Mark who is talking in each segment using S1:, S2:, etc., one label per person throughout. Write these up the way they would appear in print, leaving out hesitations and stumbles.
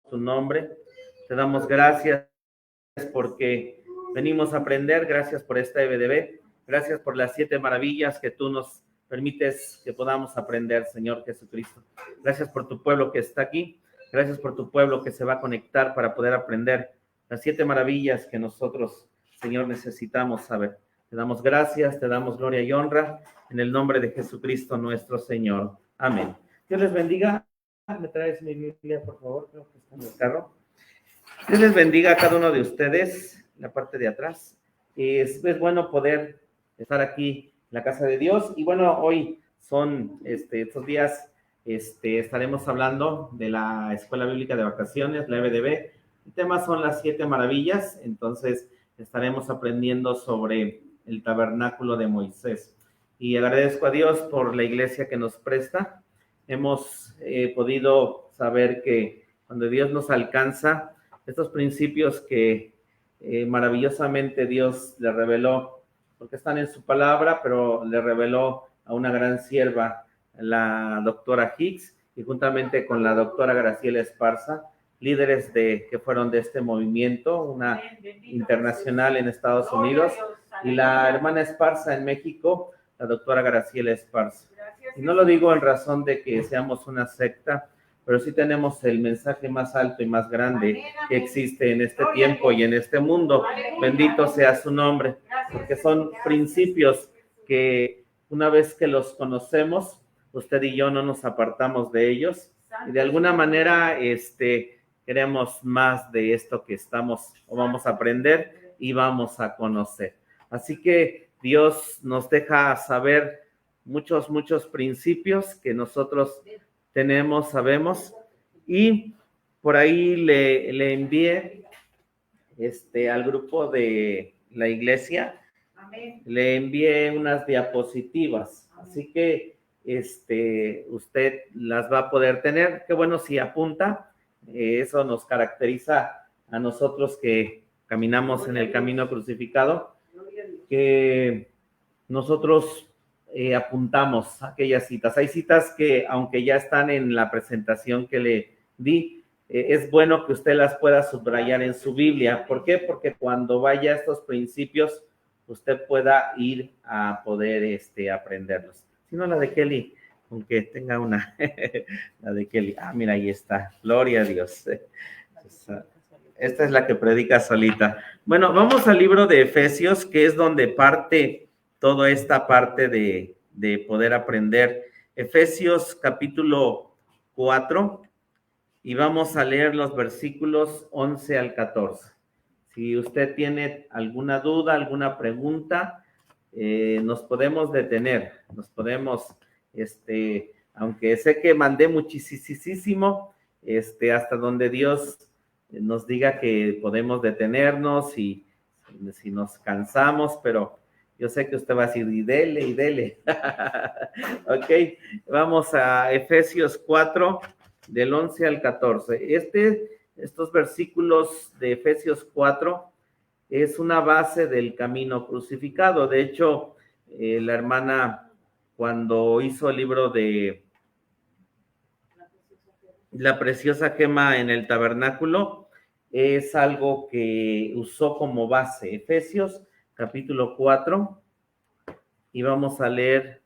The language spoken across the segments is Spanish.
S1: tu nombre. Te damos gracias porque venimos a aprender. Gracias por esta EBDB. Gracias por las 7 maravillas que tú nos permites que podamos aprender, Señor Jesucristo. Gracias por tu pueblo que está aquí. Gracias por tu pueblo que se va a conectar para poder aprender las 7 maravillas que nosotros, Señor, necesitamos saber. Te damos gracias, te damos gloria y honra en el nombre de Jesucristo nuestro Señor. Amén. Dios les bendiga. ¿Me traes mi Biblia, por favor? Creo que está en el carro. Dios les bendiga a cada uno de ustedes, en la parte de atrás. Es bueno poder estar aquí en la casa de Dios. Y bueno, hoy son estos días, estaremos hablando de la Escuela Bíblica de Vacaciones, la EBDB. El tema son las 7 maravillas, entonces estaremos aprendiendo sobre el tabernáculo de Moisés. Y agradezco a Dios por la iglesia que nos presta. Hemos podido saber que cuando Dios nos alcanza, estos principios que maravillosamente Dios le reveló, porque están en su palabra, pero le reveló a una gran sierva, la doctora Hicks, y juntamente con la doctora Graciela Esparza, líderes que fueron de este movimiento, una internacional en Estados Unidos, y la hermana Esparza en México, la doctora Graciela Esparza. Y no lo digo en razón de que seamos una secta, pero sí tenemos el mensaje más alto y más grande que existe en este tiempo y en este mundo. Bendito sea su nombre, porque son principios que una vez que los conocemos, usted y yo no nos apartamos de ellos, y de alguna manera queremos más de esto que estamos o vamos a aprender y vamos a conocer. Así que Dios nos deja saber muchos principios que nosotros tenemos, sabemos, y por ahí le envié al grupo de la iglesia, le envié unas diapositivas, así que usted las va a poder tener. Qué bueno si apunta, eso nos caracteriza a nosotros que caminamos en el camino crucificado, que nosotros apuntamos aquellas citas. Hay citas que, aunque ya están en la presentación que le di, es bueno que usted las pueda subrayar en su Biblia. ¿Por qué? Porque cuando vaya a estos principios, usted pueda ir a poder aprenderlos. Si no, la de Kelly, aunque tenga una, la de Kelly. Ah, mira, ahí está. Gloria a Dios. Esta es la que predica solita. Bueno, vamos al libro de Efesios, que es donde parte toda esta parte de poder aprender. Efesios capítulo 4, y vamos a leer los versículos 11 al 14. Si usted tiene alguna duda, alguna pregunta, nos podemos detener, nos podemos, aunque sé que mandé muchísimo, hasta donde Dios nos diga que podemos detenernos y si nos cansamos, pero yo sé que usted va a decir, y dele. Ok, vamos a Efesios 4, del 11 al 14. Estos versículos de Efesios 4 es una base del camino crucificado. De hecho, la hermana, cuando hizo el libro de La preciosa gema en el tabernáculo, es algo que usó como base. Efesios capítulo 4, y vamos a leer,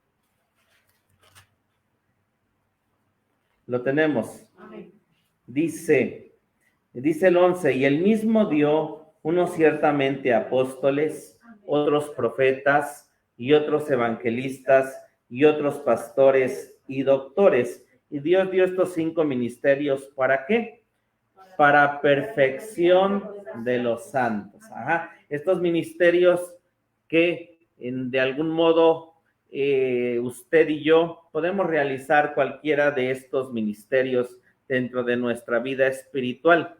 S1: lo tenemos. Dice el 11, y él mismo dio unos ciertamente apóstoles, otros profetas, y otros evangelistas, y otros pastores y doctores. Y Dios dio estos 5 ministerios, ¿para qué? Para perfección de los santos. Estos ministerios que de algún modo usted y yo podemos realizar cualquiera de estos ministerios dentro de nuestra vida espiritual.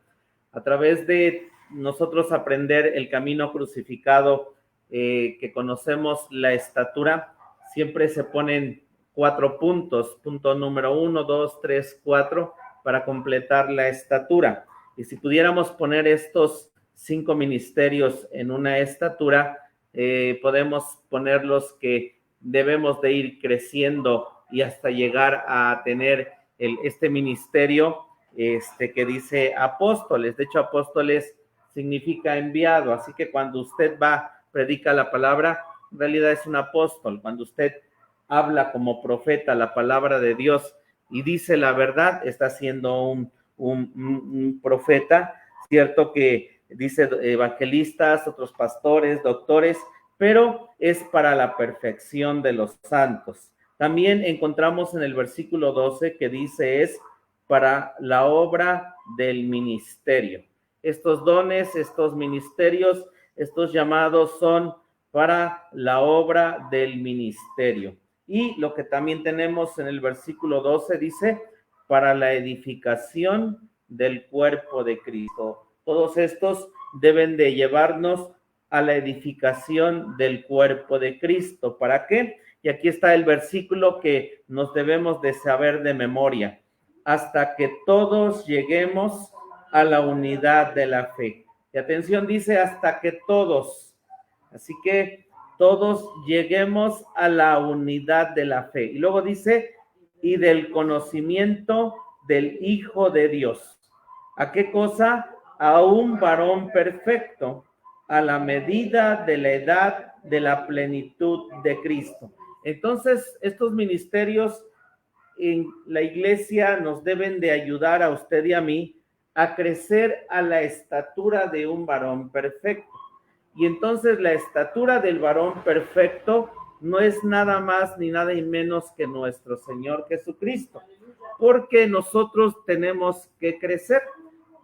S1: A través de nosotros aprender el camino crucificado, que conocemos la estatura, siempre se ponen 4 puntos. Punto número 1, 2, 3, 4, para completar la estatura. Y si pudiéramos poner estos 5 ministerios en una estatura, podemos ponerlos que debemos de ir creciendo y hasta llegar a tener este ministerio que dice apóstoles. De hecho, apóstoles significa enviado, así que cuando usted va, predica la palabra, en realidad es un apóstol. Cuando usted habla como profeta la palabra de Dios y dice la verdad, está siendo un profeta. Cierto que dice evangelistas, otros pastores, doctores, pero es para la perfección de los santos. También encontramos en el versículo 12 que dice es para la obra del ministerio. Estos dones, estos ministerios, estos llamados son para la obra del ministerio. Y lo que también tenemos en el versículo 12 dice, para la edificación del cuerpo de Cristo. Todos estos deben de llevarnos a la edificación del cuerpo de Cristo. ¿Para qué? Y aquí está el versículo que nos debemos de saber de memoria. Hasta que todos lleguemos a la unidad de la fe. Y atención, dice hasta que todos. Así que todos lleguemos a la unidad de la fe. Y luego dice, y del conocimiento del Hijo de Dios. ¿A qué cosa? A un varón perfecto, a la medida de la edad de la plenitud de Cristo. Entonces, estos ministerios en la iglesia nos deben de ayudar a usted y a mí a crecer a la estatura de un varón perfecto. Y entonces la estatura del varón perfecto no es nada más ni nada menos que nuestro Señor Jesucristo, porque nosotros tenemos que crecer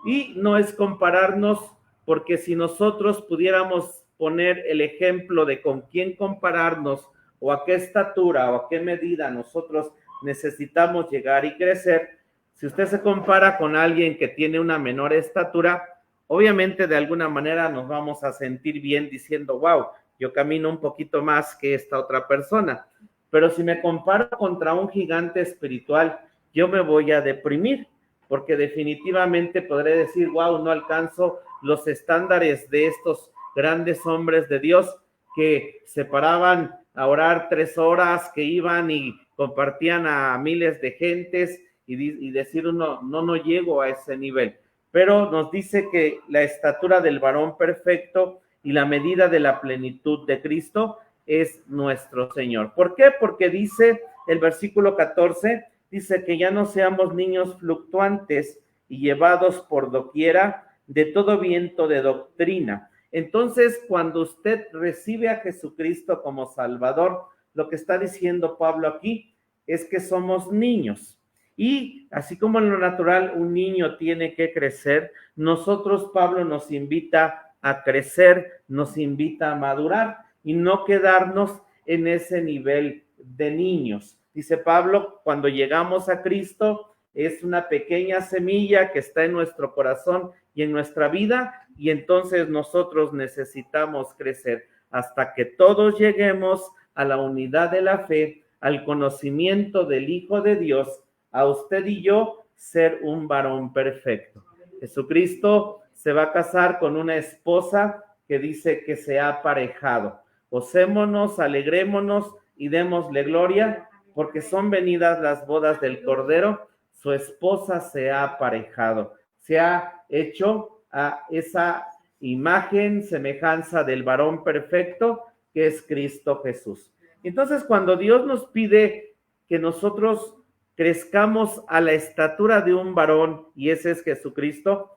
S1: y no es compararnos, porque si nosotros pudiéramos poner el ejemplo de con quién compararnos o a qué estatura o a qué medida nosotros necesitamos llegar y crecer, si usted se compara con alguien que tiene una menor estatura, obviamente de alguna manera nos vamos a sentir bien diciendo, wow, yo camino un poquito más que esta otra persona. Pero si me comparo contra un gigante espiritual, yo me voy a deprimir, porque definitivamente podré decir, wow, no alcanzo los estándares de estos grandes hombres de Dios que se paraban a orar 3 horas, que iban y compartían a miles de gentes y decir uno, no llego a ese nivel. Pero nos dice que la estatura del varón perfecto y la medida de la plenitud de Cristo es nuestro Señor. ¿Por qué? Porque dice el versículo 14, dice que ya no seamos niños fluctuantes y llevados por doquiera de todo viento de doctrina. Entonces, cuando usted recibe a Jesucristo como Salvador, lo que está diciendo Pablo aquí es que somos niños. Y así como en lo natural un niño tiene que crecer, nosotros, Pablo nos invita a crecer, nos invita a madurar y no quedarnos en ese nivel de niños. Dice Pablo, cuando llegamos a Cristo, es una pequeña semilla que está en nuestro corazón y en nuestra vida, y entonces nosotros necesitamos crecer hasta que todos lleguemos a la unidad de la fe, al conocimiento del Hijo de Dios, a usted y yo ser un varón perfecto. Jesucristo se va a casar con una esposa que dice que se ha aparejado. Gocémonos, alegrémonos y démosle gloria, porque son venidas las bodas del Cordero. Su esposa se ha aparejado, se ha hecho a esa imagen, semejanza del varón perfecto que es Cristo Jesús. Entonces, cuando Dios nos pide que nosotros crezcamos a la estatura de un varón, y ese es Jesucristo,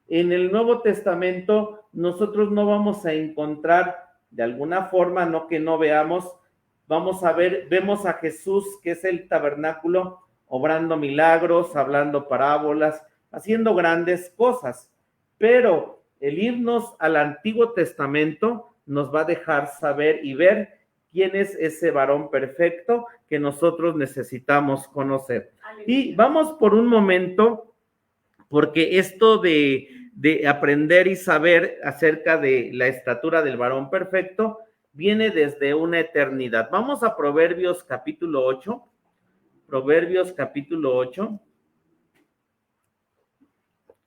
S1: en el Nuevo Testamento nosotros no vamos a encontrar de alguna forma, no que no veamos, vamos a ver, vemos a Jesús, que es el tabernáculo, obrando milagros, hablando parábolas, haciendo grandes cosas, pero el irnos al Antiguo Testamento nos va a dejar saber y ver quién es ese varón perfecto que nosotros necesitamos conocer. Y vamos por un momento, porque esto de aprender y saber acerca de la estatura del varón perfecto viene desde una eternidad. Vamos a Proverbios capítulo 8, Proverbios capítulo 8,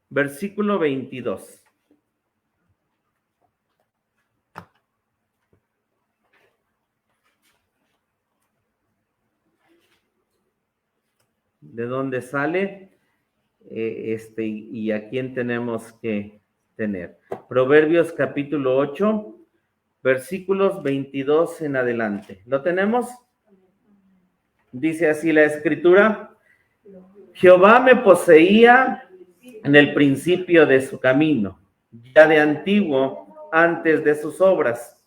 S1: versículo 22. ¿De dónde sale? y a quién tenemos que tener. Proverbios capítulo 8, versículos 22 en adelante. ¿Lo tenemos? Dice así la escritura: Jehová me poseía en el principio de su camino, ya de antiguo, antes de sus obras.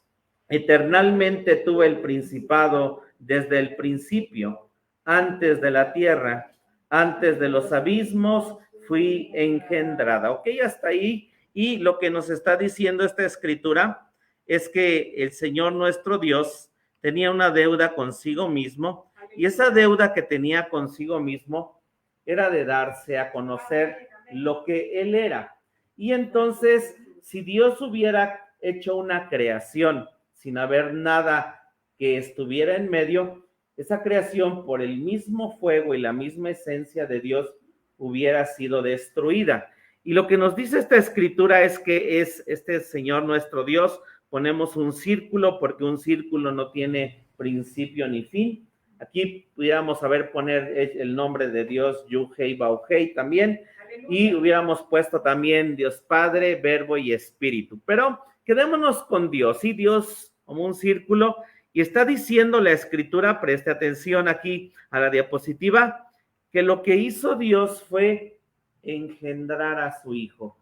S1: Eternalmente tuve el principado desde el principio, antes de la tierra, antes de los abismos, fui engendrada. Ok, hasta ahí. Y lo que nos está diciendo esta escritura es que el Señor nuestro Dios tenía una deuda consigo mismo, y esa deuda que tenía consigo mismo era de darse a conocer lo que Él era. Y entonces, si Dios hubiera hecho una creación sin haber nada que estuviera en medio, esa creación por el mismo fuego y la misma esencia de Dios hubiera sido destruida. Y lo que nos dice esta escritura es que es este Señor nuestro Dios. Ponemos un círculo porque un círculo no tiene principio ni fin. Aquí pudiéramos poner el nombre de Dios, Yuhei Bauhei también, y hubiéramos puesto también Dios Padre, Verbo y Espíritu. Pero quedémonos con Dios, ¿sí? Dios como un círculo, y está diciendo la escritura, preste atención aquí a la diapositiva, que lo que hizo Dios fue engendrar a su Hijo.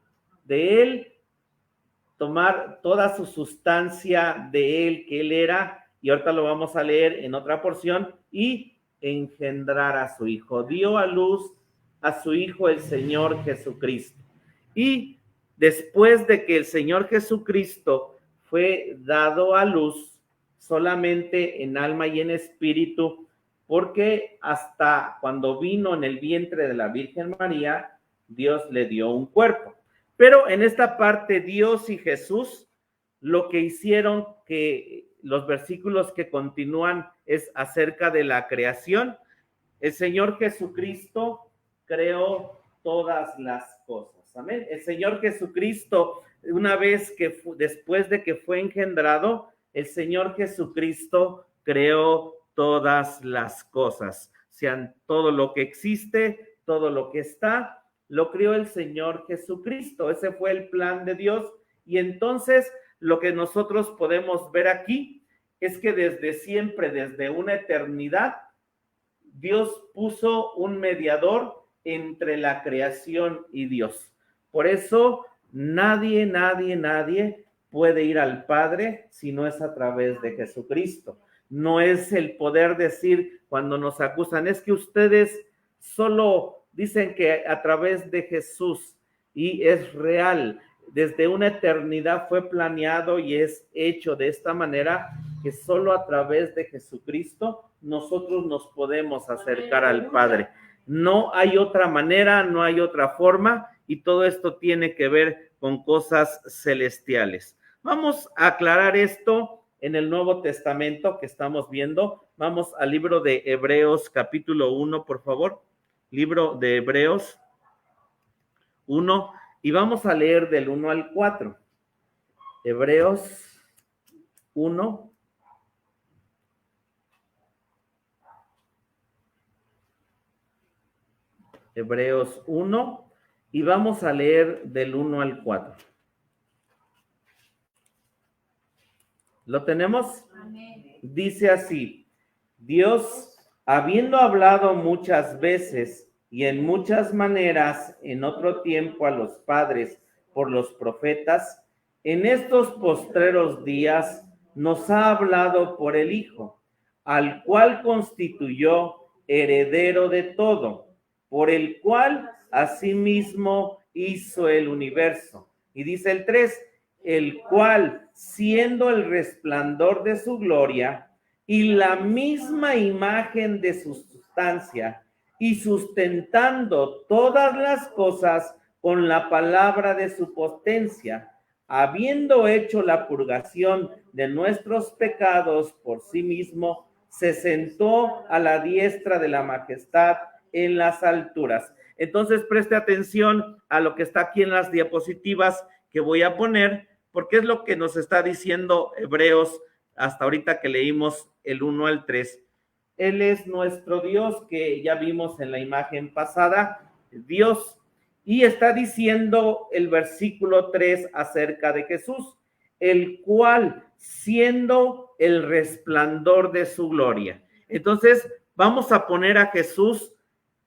S1: De Él tomar toda su sustancia de Él, que Él era, y ahorita lo vamos a leer en otra porción, y engendrar a su Hijo. Dio a luz a su Hijo, el Señor Jesucristo. Y después de que el Señor Jesucristo fue dado a luz solamente en alma y en espíritu, porque hasta cuando vino en el vientre de la Virgen María, Dios le dio un cuerpo. Pero en esta parte, Dios y Jesús, lo que hicieron, que los versículos que continúan es acerca de la creación. El Señor Jesucristo creó todas las cosas. Amén. El Señor Jesucristo, una vez que después de que fue engendrado, el Señor Jesucristo creó todas las cosas. Sean todo lo que existe, todo lo que está, lo creó el Señor Jesucristo. Ese fue el plan de Dios. Y entonces lo que nosotros podemos ver aquí es que desde siempre, desde una eternidad, Dios puso un mediador entre la creación y Dios. Por eso nadie puede ir al Padre si no es a través de Jesucristo. No es el poder decir cuando nos acusan, es que ustedes solo dicen que a través de Jesús, y es real, desde una eternidad fue planeado y es hecho de esta manera, que solo a través de Jesucristo nosotros nos podemos acercar al Padre. No hay otra manera, no hay otra forma, y todo esto tiene que ver con cosas celestiales. Vamos a aclarar esto en el Nuevo Testamento que estamos viendo. Vamos al libro de Hebreos capítulo 1, por favor. Libro de Hebreos 1, y vamos a leer del 1 al 4. Hebreos 1. Hebreos 1, y vamos a leer del 1 al 4. ¿Lo tenemos? Amén. Dice así: Dios, habiendo hablado muchas veces y en muchas maneras en otro tiempo a los padres por los profetas, en estos postreros días nos ha hablado por el Hijo, al cual constituyó heredero de todo, por el cual asimismo hizo el universo. Y dice el 3, el cual, siendo el resplandor de su gloria y la misma imagen de su sustancia, y sustentando todas las cosas con la palabra de su potencia, habiendo hecho la purgación de nuestros pecados por sí mismo, se sentó a la diestra de la majestad en las alturas. Entonces preste atención a lo que está aquí en las diapositivas que voy a poner, porque es lo que nos está diciendo Hebreos hasta ahorita que leímos el 1 al 3. Él es nuestro Dios, que ya vimos en la imagen pasada, Dios, Y está diciendo el versículo 3 acerca de Jesús, el cual siendo el resplandor de su gloria. Entonces, vamos a poner a Jesús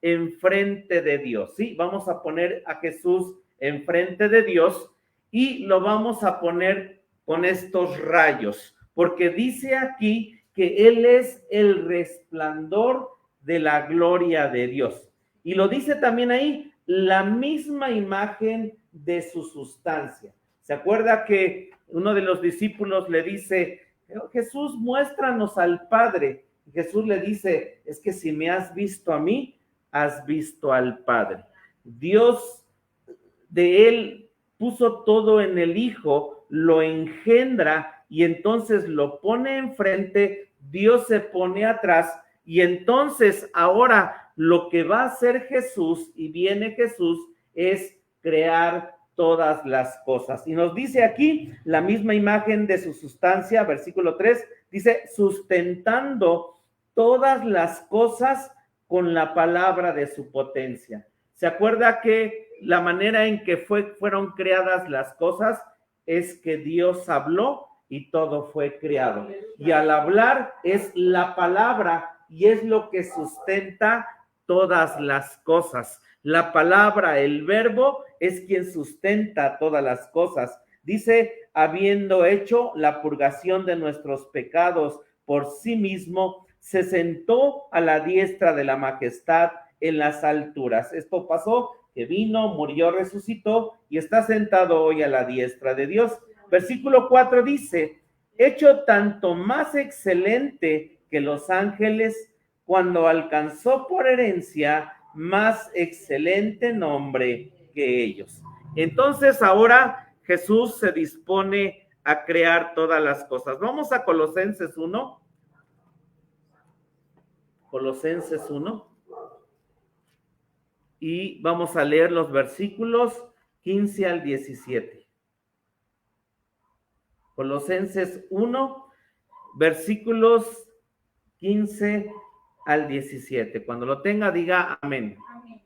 S1: enfrente de Dios, ¿sí? Vamos a poner a Jesús enfrente de Dios y lo vamos a poner con estos rayos, porque dice aquí que Él es el resplandor de la gloria de Dios. Y lo dice también ahí, la misma imagen de su sustancia. ¿Se acuerda que uno de los discípulos le dice, Jesús, muéstranos al Padre? Y Jesús le dice, es que si me has visto a mí, has visto al Padre. Dios de Él puso todo en el Hijo, lo engendra y entonces lo pone enfrente, Dios se pone atrás y entonces ahora lo que va a hacer Jesús y viene Jesús es crear todas las cosas. Y nos dice aquí la misma imagen de su sustancia, versículo 3, dice, sustentando todas las cosas con la palabra de su potencia. ¿Se acuerda que la manera en que fueron creadas las cosas es que Dios habló y todo fue creado? Y al hablar es la palabra y es lo que sustenta todas las cosas. La palabra, el verbo, es quien sustenta todas las cosas. Dice, habiendo hecho la purgación de nuestros pecados por sí mismo, se sentó a la diestra de la majestad en las alturas. Esto pasó, que vino, murió, resucitó y está sentado hoy a la diestra de Dios. Versículo 4 dice, hecho tanto más excelente que los ángeles, cuando alcanzó por herencia más excelente nombre que ellos. Entonces ahora Jesús se dispone a crear todas las cosas. Vamos a Colosenses 1. Colosenses 1. Y vamos a leer los versículos 15 al 17. Colosenses 1, versículos 15 al 17. Cuando lo tenga, diga amén. Amén.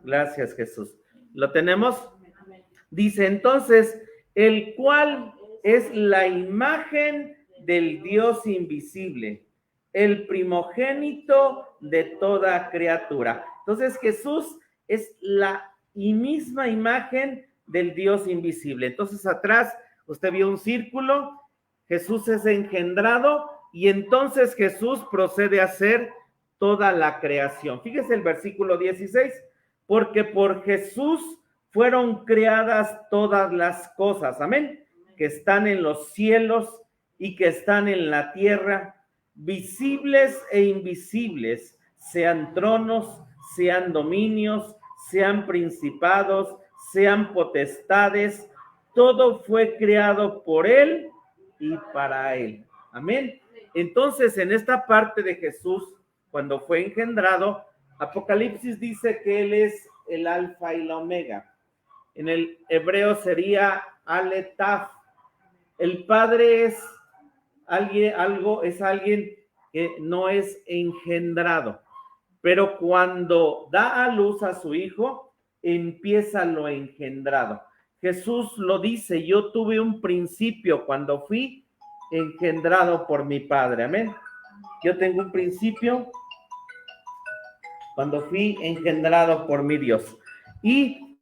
S1: Gracias, Jesús. ¿Lo tenemos? Amén. Dice entonces, el cual es la imagen del Dios invisible, el primogénito de toda criatura. Entonces Jesús es la misma imagen del Dios invisible. Entonces atrás usted vio un círculo, Jesús es engendrado y entonces Jesús procede a hacer toda la creación. Fíjese el versículo 16, porque por Jesús fueron creadas todas las cosas, amén, que están en los cielos y que están en la tierra, visibles e invisibles, sean tronos, sean dominios, sean principados, sean potestades, todo fue creado por Él y para Él. Amén. Entonces, en esta parte de Jesús, cuando fue engendrado, Apocalipsis dice que Él es el alfa y la omega. En el hebreo sería Aleph. El Padre es alguien que no es engendrado, pero cuando da a luz a su hijo, empieza lo engendrado. Jesús lo dice, yo tuve un principio cuando fui engendrado por mi Padre, amén. Yo tengo un principio cuando fui engendrado por mi Dios. Y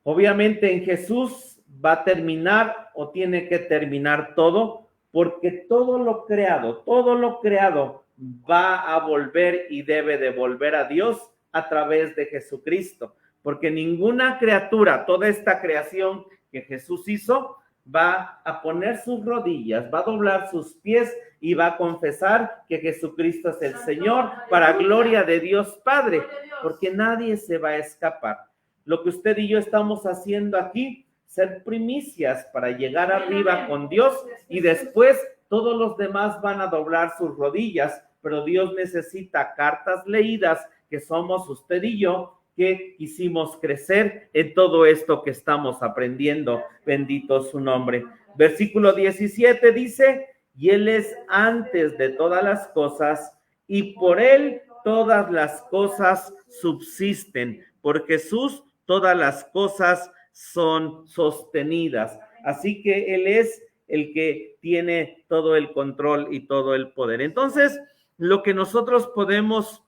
S1: obviamente en Jesús va a terminar o tiene que terminar todo, porque todo lo creado va a volver y debe de volver a Dios a través de Jesucristo, porque ninguna criatura, toda esta creación que Jesús hizo, va a poner sus rodillas, va a doblar sus pies y va a confesar que Jesucristo es el Señor para gloria de Dios Padre, porque nadie se va a escapar. Lo que usted y yo estamos haciendo aquí, ser primicias para llegar arriba con Dios y después todos los demás van a doblar sus rodillas, pero Dios necesita cartas leídas que somos usted y yo, que quisimos crecer en todo esto que estamos aprendiendo. Bendito su nombre. Versículo 17 dice, y Él es antes de todas las cosas, y por Él todas las cosas subsisten. Por Jesús todas las cosas son sostenidas. Así que Él es el que tiene todo el control y todo el poder. Entonces, lo que nosotros podemos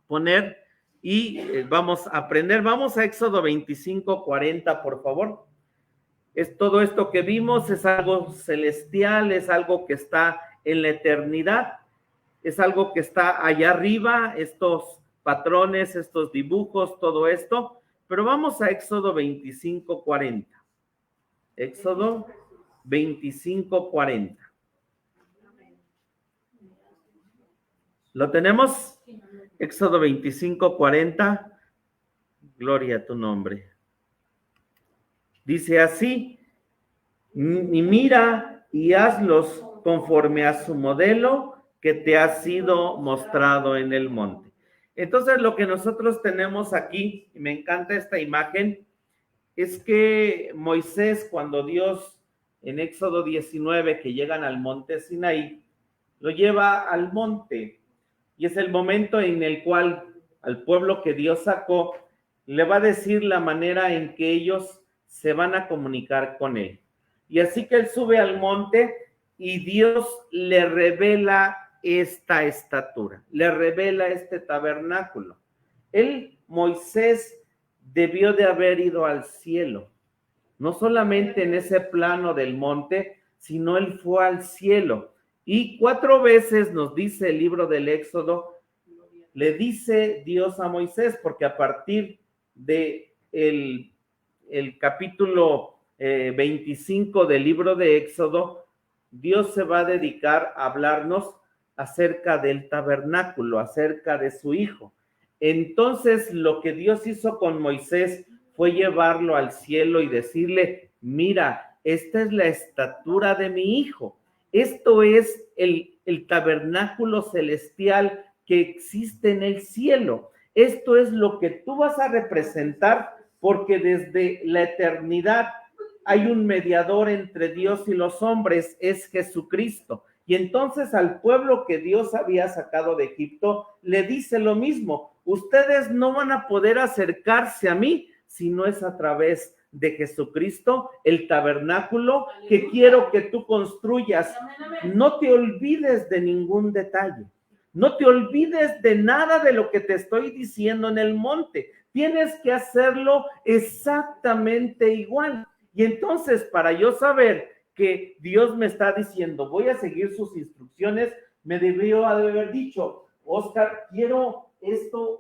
S1: poner y vamos a aprender, vamos a Éxodo 25:40, por favor. Es todo esto que vimos, es algo celestial, es algo que está en la eternidad, es algo que está allá arriba, estos patrones, estos dibujos, todo esto. Pero vamos a Éxodo 25:40. Éxodo 25:40. ¿Lo tenemos? Éxodo 25:40. Gloria a tu nombre. Dice así: y mira y hazlos conforme a su modelo que te ha sido mostrado en el monte. Entonces, lo que nosotros tenemos aquí, y me encanta esta imagen, es que Moisés, cuando Dios, en Éxodo 19, que llegan al monte Sinaí, lo lleva al monte, y es el momento en el cual al pueblo que Dios sacó, le va a decir la manera en que ellos se van a comunicar con él. Y así que él sube al monte y Dios le revela esta estatura, le revela este tabernáculo. Moisés debió de haber ido al cielo, no solamente en ese plano del monte, sino él fue al cielo. Y 4 veces nos dice el libro del Éxodo, le dice Dios a Moisés, porque a partir de el capítulo 25 del libro de Éxodo, Dios se va a dedicar a hablarnos acerca del tabernáculo, acerca de su hijo. Entonces, lo que Dios hizo con Moisés fue llevarlo al cielo y decirle: mira, esta es la estatura de mi hijo. Esto es el tabernáculo celestial que existe en el cielo. Esto es lo que tú vas a representar, porque desde la eternidad hay un mediador entre Dios y los hombres, es Jesucristo. Y entonces al pueblo que Dios había sacado de Egipto, le dice lo mismo: ustedes no van a poder acercarse a mí si no es a través de Jesucristo, el tabernáculo que quiero que tú construyas. No te olvides de ningún detalle. No te olvides de nada de lo que te estoy diciendo en el monte. Tienes que hacerlo exactamente igual. Y entonces, para yo saber que Dios me está diciendo, voy a seguir sus instrucciones, me debió haber dicho: Oscar, quiero esto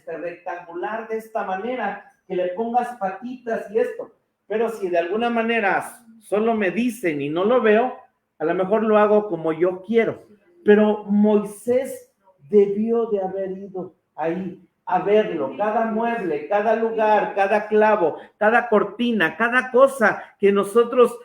S1: rectangular de esta manera, que le pongas patitas y esto. Pero si de alguna manera solo me dicen y no lo veo, a lo mejor lo hago como yo quiero. Pero Moisés debió de haber ido ahí a verlo, cada mueble, cada lugar, cada clavo, cada cortina, cada cosa que nosotros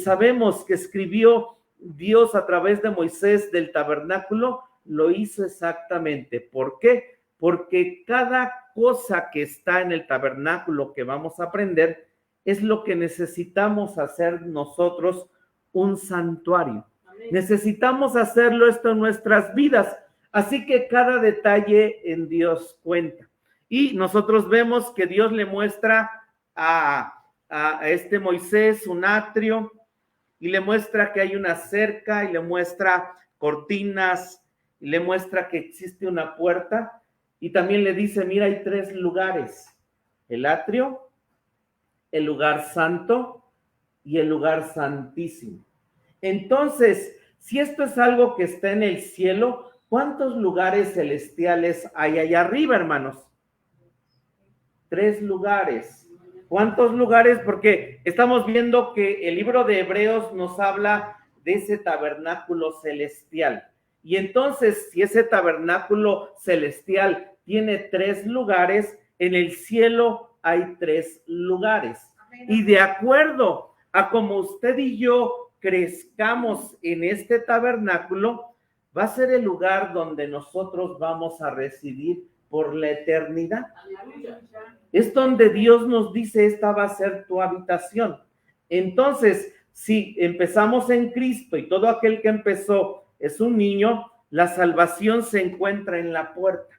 S1: sabemos que escribió Dios a través de Moisés del tabernáculo, lo hizo exactamente. ¿Por qué? Porque cada cosa que está en el tabernáculo que vamos a aprender es lo que necesitamos hacer nosotros, un santuario. Amén. Necesitamos hacerlo esto en nuestras vidas. Así que cada detalle en Dios cuenta. Y nosotros vemos que Dios le muestra a este Moisés un atrio, y le muestra que hay una cerca, y le muestra cortinas, y le muestra que existe una puerta, y también le dice: mira, hay 3 lugares: el atrio, el lugar santo y el lugar santísimo. Entonces, si esto es algo que está en el cielo, ¿cuántos lugares celestiales hay allá arriba, hermanos? 3 lugares. ¿Cuántos lugares? Porque estamos viendo que el libro de Hebreos nos habla de ese tabernáculo celestial. Y entonces, si ese tabernáculo celestial tiene 3 lugares, en el cielo hay 3 lugares. Y de acuerdo a como usted y yo crezcamos en este tabernáculo, va a ser el lugar donde nosotros vamos a residir por la eternidad. Es donde Dios nos dice: esta va a ser tu habitación. Entonces, si empezamos en Cristo y todo aquel que empezó es un niño, la salvación se encuentra en la puerta.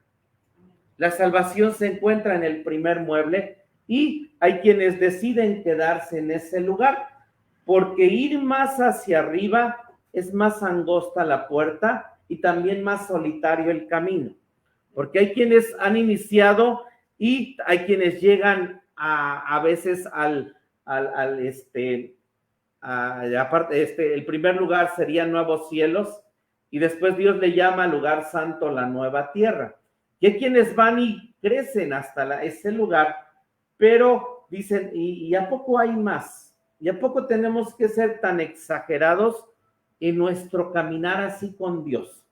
S1: La salvación se encuentra en el primer mueble y hay quienes deciden quedarse en ese lugar, porque ir más hacia arriba es más angosta la puerta y también más solitario el camino. Porque hay quienes han iniciado y hay quienes llegan a veces el primer lugar sería Nuevos Cielos y después Dios le llama lugar santo la nueva tierra. Y hay quienes van y crecen hasta ese lugar, pero dicen, ¿y a poco hay más? ¿Y a poco tenemos que ser tan exagerados en nuestro caminar así con Dios?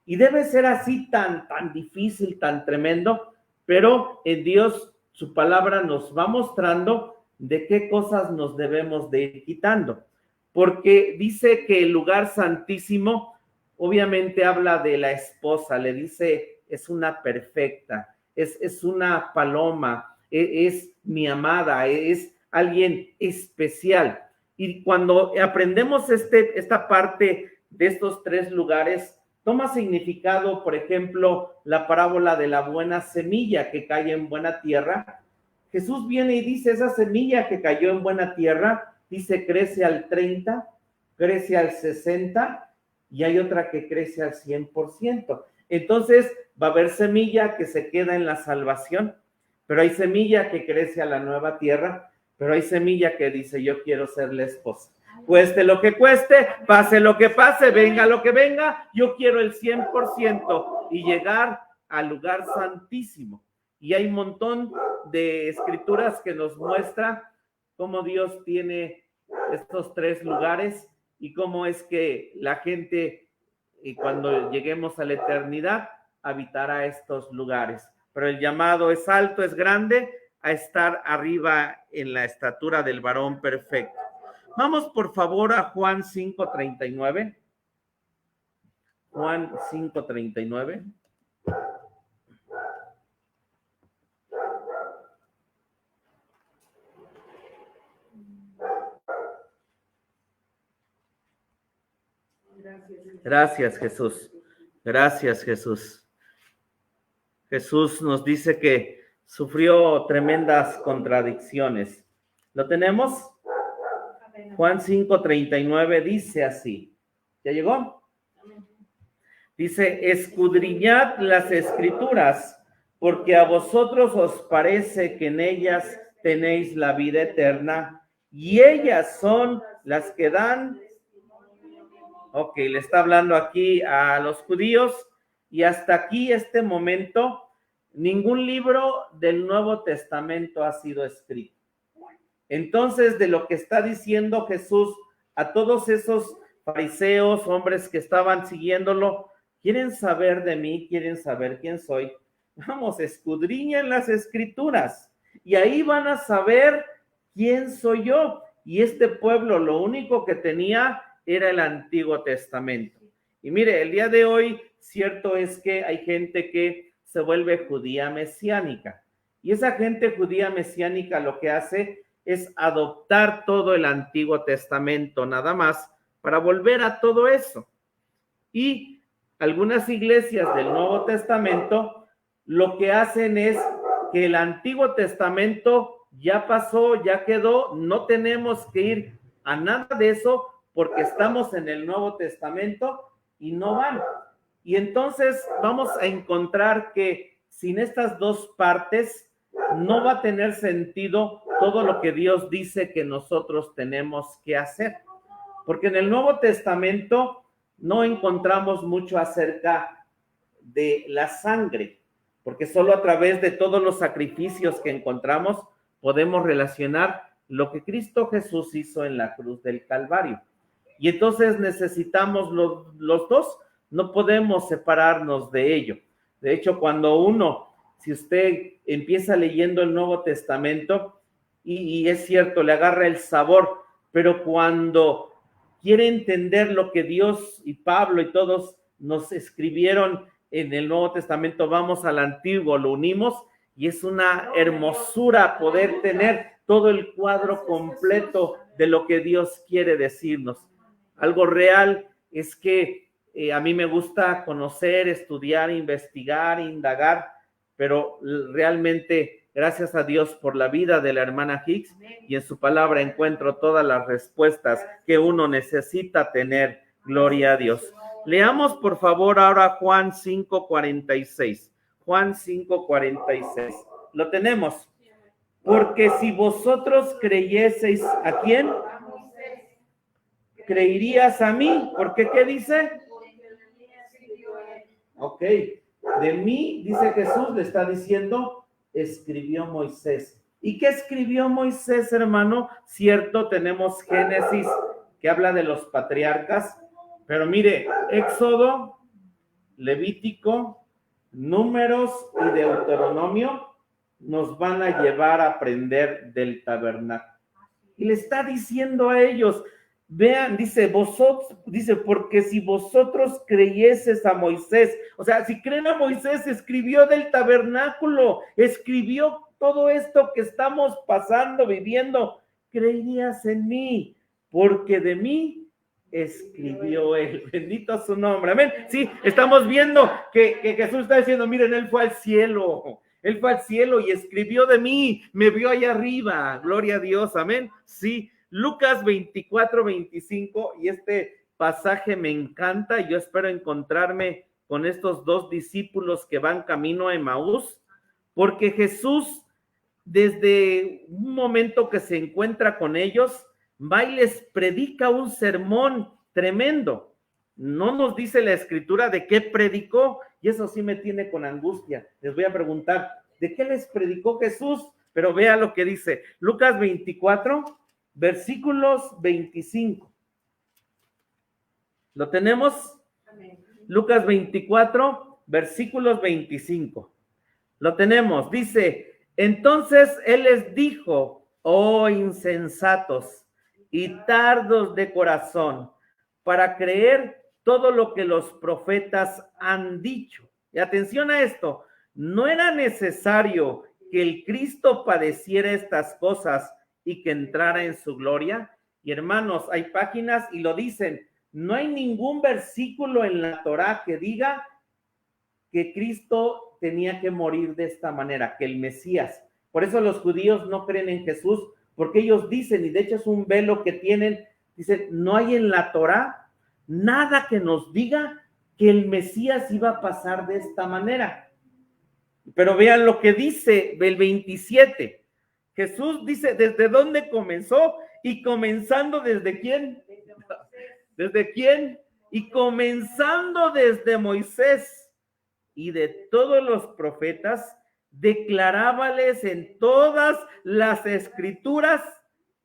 S1: Y debe ser así tan difícil, tan tremendo, pero en Dios, su palabra nos va mostrando de qué cosas nos debemos de ir quitando. Porque dice que el lugar santísimo, obviamente habla de la esposa, le dice, es una perfecta, es una paloma, es mi amada, es alguien especial. Y cuando aprendemos esta parte de estos tres lugares, toma significado, por ejemplo, la parábola de la buena semilla que cae en buena tierra. Jesús viene y dice, esa semilla que cayó en buena tierra, dice, crece al 30, crece al 60 y hay otra que crece al 100%. Entonces, va a haber semilla que se queda en la salvación, pero hay semilla que crece a la nueva tierra, pero hay semilla que dice, yo quiero ser la esposa. Cueste lo que cueste, pase lo que pase, venga lo que venga, yo quiero el 100% y llegar al lugar santísimo. Y hay un montón de escrituras que nos muestra cómo Dios tiene estos tres lugares y cómo es que la gente, y cuando lleguemos a la eternidad, habitará estos lugares. Pero el llamado es alto, es grande, a estar arriba en la estatura del varón perfecto. Vamos por favor a Juan 5:39. Juan 5:39. Gracias, Jesús. Gracias, Jesús. Jesús nos dice que sufrió tremendas contradicciones. ¿Lo tenemos? Juan 5:39 dice así. ¿Ya llegó? Dice, escudriñad las escrituras, porque a vosotros os parece que en ellas tenéis la vida eterna, y ellas son las que dan. Ok, le está hablando aquí a los judíos, y hasta aquí, este momento, ningún libro del Nuevo Testamento ha sido escrito. Entonces, de lo que está diciendo Jesús a todos esos fariseos, hombres que estaban siguiéndolo, quieren saber de mí, quieren saber quién soy. Vamos, escudriñen las escrituras y ahí van a saber quién soy yo. Y este pueblo lo único que tenía era el Antiguo Testamento. Y mire, el día de hoy, cierto es que hay gente que se vuelve judía mesiánica. Y esa gente judía mesiánica lo que hace es adoptar todo el Antiguo Testamento nada más para volver a todo eso. Y algunas iglesias del Nuevo Testamento lo que hacen es que el Antiguo Testamento ya pasó, ya quedó, no tenemos que ir a nada de eso porque estamos en el Nuevo Testamento y no van. Y entonces vamos a encontrar que sin estas dos partes no va a tener sentido todo lo que Dios dice que nosotros tenemos que hacer. Porque en el Nuevo Testamento no encontramos mucho acerca de la sangre, porque solo a través de todos los sacrificios que encontramos podemos relacionar lo que Cristo Jesús hizo en la cruz del Calvario. Y entonces necesitamos los dos, no podemos separarnos de ello. De hecho, cuando si usted empieza leyendo el Nuevo Testamento, y es cierto, le agarra el sabor, pero cuando quiere entender lo que Dios y Pablo y todos nos escribieron en el Nuevo Testamento, vamos al Antiguo, lo unimos, y es una hermosura poder tener todo el cuadro completo de lo que Dios quiere decirnos. Algo real es que A mí me gusta conocer, estudiar, investigar, indagar, pero realmente, gracias a Dios por la vida de la hermana Hicks, y en su palabra encuentro todas las respuestas que uno necesita tener. Gloria a Dios. Leamos, por favor, ahora Juan 5:46. Juan 5:46. ¿Lo tenemos? Porque si vosotros creyeseis, ¿a quién? Creerías a mí. ¿Por qué? ¿Qué dice? Ok. De mí, dice Jesús, le está diciendo, escribió Moisés. ¿Y qué escribió Moisés, hermano? Cierto, tenemos Génesis, que habla de los patriarcas, pero mire, Éxodo, Levítico, Números y Deuteronomio nos van a llevar a aprender del tabernáculo. Y le está diciendo a ellos, vean, dice, vosotros, dice, porque si vosotros creyeses a Moisés, o sea, si creen a Moisés, escribió del tabernáculo, escribió todo esto que estamos pasando, viviendo, creerías en mí, porque de mí escribió él. Bendito su nombre, amén. Sí, estamos viendo que Jesús está diciendo, miren, él fue al cielo y escribió de mí, me vio allá arriba, gloria a Dios, amén. Sí, Lucas 24:25, y este pasaje me encanta, y yo espero encontrarme con estos dos discípulos que van camino a Emaús, porque Jesús, desde un momento que se encuentra con ellos, va y les predica un sermón tremendo. No nos dice la escritura de qué predicó, y eso sí me tiene con angustia. Les voy a preguntar, ¿de qué les predicó Jesús? Pero vea lo que dice, Lucas 24, versículos 25. ¿Lo tenemos? Amén. Lucas 24, versículos 25. Lo tenemos, dice, entonces él les dijo, oh insensatos y tardos de corazón, para creer todo lo que los profetas han dicho. Y atención a esto, no era necesario que el Cristo padeciera estas cosas y que entrara en su gloria. Y hermanos, hay páginas y lo dicen, no hay ningún versículo en la Torá que diga que Cristo tenía que morir de esta manera, que el Mesías. Por eso los judíos no creen en Jesús, porque ellos dicen, y de hecho es un velo que tienen, dicen, no hay en la Torá nada que nos diga que el Mesías iba a pasar de esta manera. Pero vean lo que dice el 27. Jesús dice, ¿desde dónde comenzó? Y comenzando ¿desde quién? ¿Desde quién? Y comenzando desde Moisés y de todos los profetas, declarábales en todas las escrituras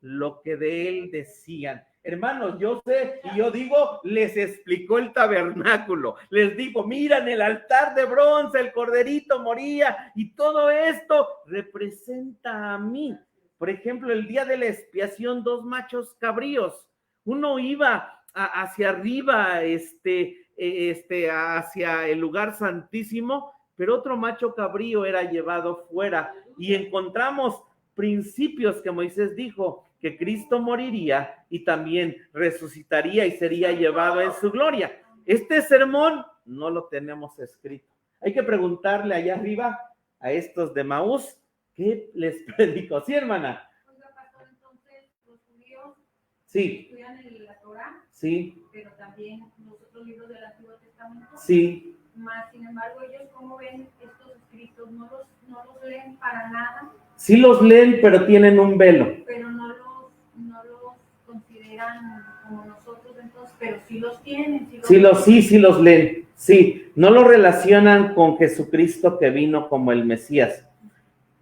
S1: lo que de él decían. Hermanos, yo sé y yo digo, les explicó el tabernáculo, les dijo, miran el altar de bronce, el corderito moría, y todo esto representa a mí. Por ejemplo, el día de la expiación, 2 machos cabríos, uno iba hacia arriba, hacia el lugar santísimo, pero otro macho cabrío era llevado fuera, y encontramos principios que Moisés dijo, que Cristo moriría y también resucitaría y sería llevado en su gloria. Este sermón no lo tenemos escrito. Hay que preguntarle allá arriba a estos de Emaús, ¿qué les predicó? Sí, hermana.
S2: Oiga, pastor, entonces los judíos
S1: sí
S2: estudian en la Torá,
S1: sí,
S2: pero también los otros libros del Antiguo Testamento.
S1: Sí.
S2: Más, sin embargo, ellos, ¿cómo ven estos escritos? ¿No los leen para nada?
S1: Sí los leen, pero tienen un velo.
S2: Pero no los consideran como nosotros, entonces, pero sí los tienen. Sí
S1: los leen. Sí, no lo relacionan con Jesucristo que vino como el Mesías.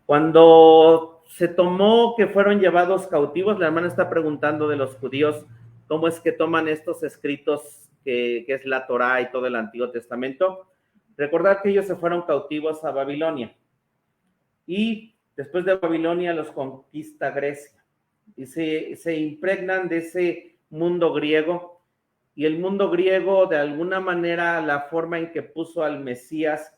S1: Cuando se tomó que fueron llevados cautivos, la hermana está preguntando de los judíos cómo es que toman estos escritos que es la Torá y todo el Antiguo Testamento. Recordad que ellos se fueron cautivos a Babilonia y después de Babilonia los conquista Grecia y se impregnan de ese mundo griego, y el mundo griego, de alguna manera, la forma en que puso al Mesías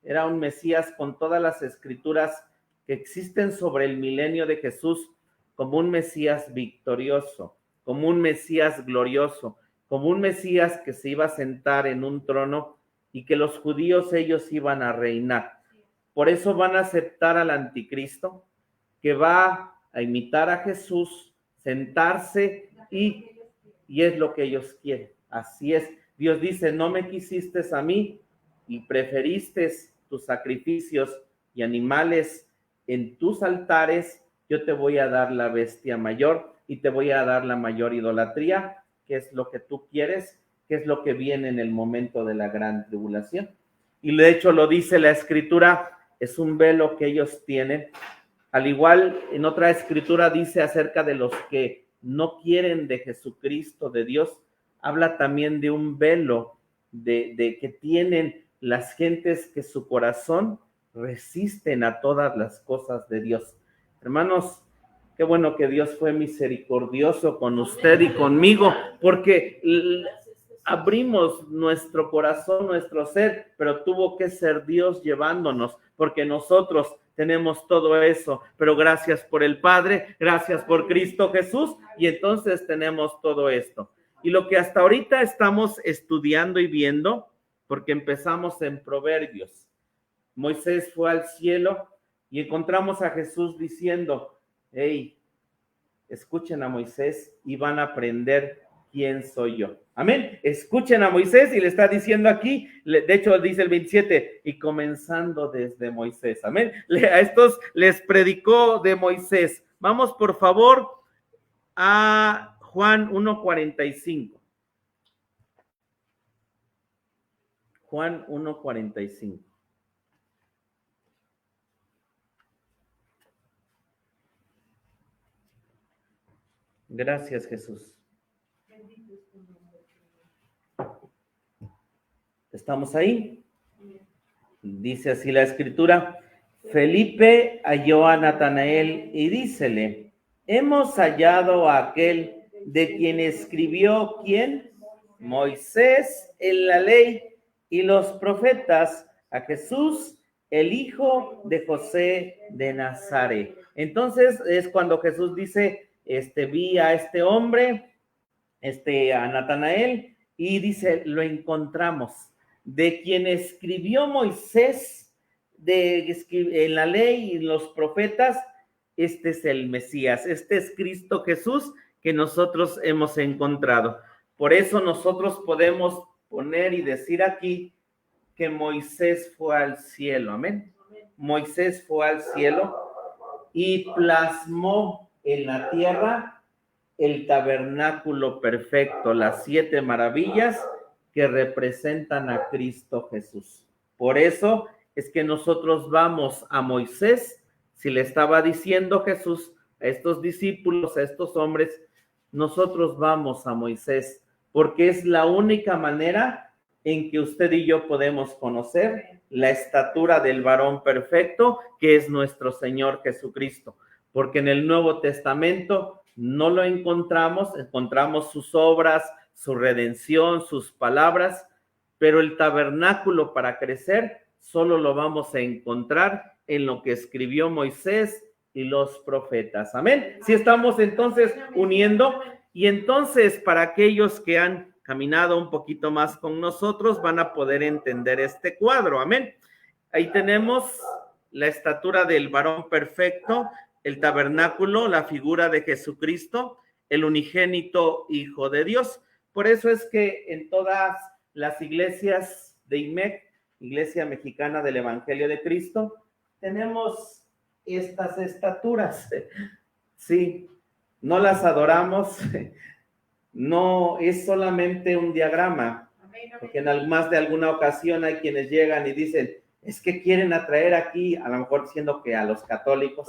S1: era un Mesías con todas las escrituras que existen sobre el milenio de Jesús, como un Mesías victorioso, como un Mesías glorioso, como un Mesías que se iba a sentar en un trono y que los judíos ellos iban a reinar. Por eso van a aceptar al anticristo, que va a imitar a Jesús, sentarse y es lo que ellos quieren. Así es. Dios dice, no me quisiste a mí y preferiste tus sacrificios y animales en tus altares, yo te voy a dar la bestia mayor y te voy a dar la mayor idolatría, que es lo que tú quieres, que es lo que viene en el momento de la gran tribulación. Y de hecho lo dice la escritura, es un velo que ellos tienen. Al igual, en otra escritura dice acerca de los que no quieren de Jesucristo, de Dios, habla también de un velo de que tienen las gentes que su corazón resisten a todas las cosas de Dios. Hermanos, qué bueno que Dios fue misericordioso con usted y conmigo, porque abrimos nuestro corazón, nuestro ser, pero tuvo que ser Dios llevándonos, porque nosotros tenemos todo eso, pero gracias por el Padre, gracias por Cristo Jesús, y entonces tenemos todo esto. Y lo que hasta ahorita estamos estudiando y viendo, porque empezamos en Proverbios. Moisés fue al cielo y encontramos a Jesús diciendo, hey, escuchen a Moisés y van a aprender quién soy yo. Amén. Escuchen a Moisés y le está diciendo aquí, de hecho dice el 27, y comenzando desde Moisés. Amén. A estos les predicó de Moisés. Vamos por favor a Juan 1:45. Juan 1:45. Gracias, Jesús. ¿Estamos ahí? Dice así la escritura. Felipe halló a Natanael y dícele, hemos hallado a aquel de quien escribió, ¿quién? Moisés en la ley y los profetas, a Jesús, el hijo de José de Nazaret. Entonces es cuando Jesús dice, vi a este hombre, a Natanael, y dice, lo encontramos. De quien escribió Moisés en la ley y los profetas, este es el Mesías, este es Cristo Jesús que nosotros hemos encontrado. Por eso nosotros podemos poner y decir aquí que Moisés fue al cielo, amén. Moisés fue al cielo y plasmó en la tierra el tabernáculo perfecto, las 7 maravillas que representan a Cristo Jesús. Por eso es que nosotros vamos a Moisés, si le estaba diciendo Jesús a estos discípulos, a estos hombres, nosotros vamos a Moisés, porque es la única manera en que usted y yo podemos conocer la estatura del varón perfecto, que es nuestro Señor Jesucristo, porque en el Nuevo Testamento no lo encontramos sus obras, su redención, sus palabras, pero el tabernáculo para crecer solo lo vamos a encontrar en lo que escribió Moisés y los profetas. Amén. Si estamos entonces uniendo, y entonces para aquellos que han caminado un poquito más con nosotros van a poder entender este cuadro. Amén. Ahí tenemos la estatura del varón perfecto, el tabernáculo, la figura de Jesucristo, el unigénito Hijo de Dios. Por eso es que en todas las iglesias de IMEC, Iglesia Mexicana del Evangelio de Cristo, tenemos estas estaturas. Sí, no las adoramos, no es solamente un diagrama, porque en más de alguna ocasión hay quienes llegan y dicen, es que quieren atraer aquí, a lo mejor diciendo que a los católicos,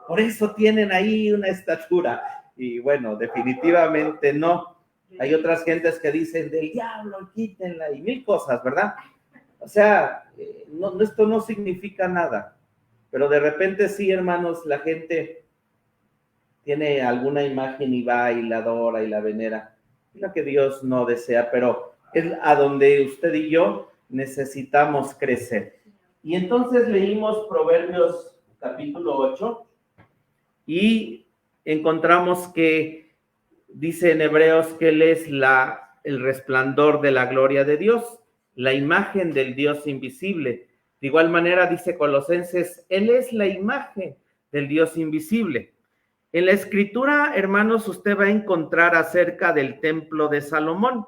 S1: por eso tienen ahí una estatura, y bueno, definitivamente no. Hay otras gentes que dicen, del diablo, quítenla, y mil cosas, ¿verdad? O sea, esto no significa nada, pero de repente sí, hermanos, la gente tiene alguna imagen y va y la adora y la venera, es lo que Dios no desea, pero es a donde usted y yo necesitamos crecer. Y entonces leímos Proverbios capítulo 8 y encontramos que dice en Hebreos que Él es la el resplandor de la gloria de Dios, la imagen del Dios invisible. De igual manera dice Colosenses, Él es la imagen del Dios invisible. En la escritura, hermanos, usted va a encontrar acerca del templo de Salomón.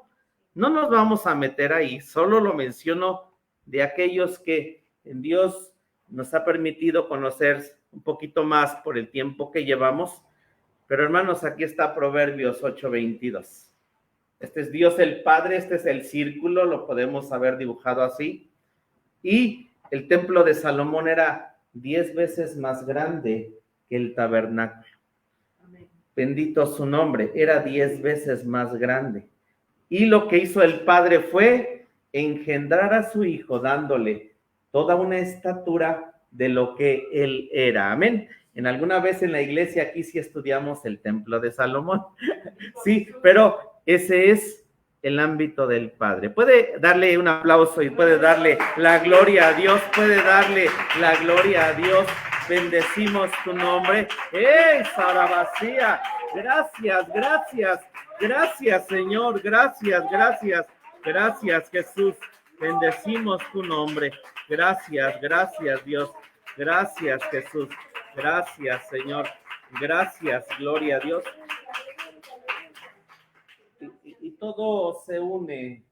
S1: No nos vamos a meter ahí, solo lo menciono de aquellos que en Dios nos ha permitido conocer un poquito más por el tiempo que llevamos. Pero hermanos, aquí está Proverbios 8:22. Este es Dios el Padre, este es el círculo, lo podemos haber dibujado así. Y el templo de Salomón era 10 veces más grande que el tabernáculo. Amén. Bendito su nombre, era 10 veces más grande. Y lo que hizo el Padre fue engendrar a su Hijo, dándole toda una estatura de lo que él era. Amén. En alguna vez en la iglesia aquí sí estudiamos el templo de Salomón. Sí, pero ese es el ámbito del Padre. Puede darle un aplauso y puede darle la gloria a Dios, puede darle la gloria a Dios. Bendecimos tu nombre. ¡Ey, Sarabacía! Gracias, gracias, gracias, Señor, gracias, gracias, gracias, Jesús. Bendecimos tu nombre. Gracias, gracias, Dios. Gracias, Jesús. Gracias, Señor. Gracias, gloria a Dios. Y todo se une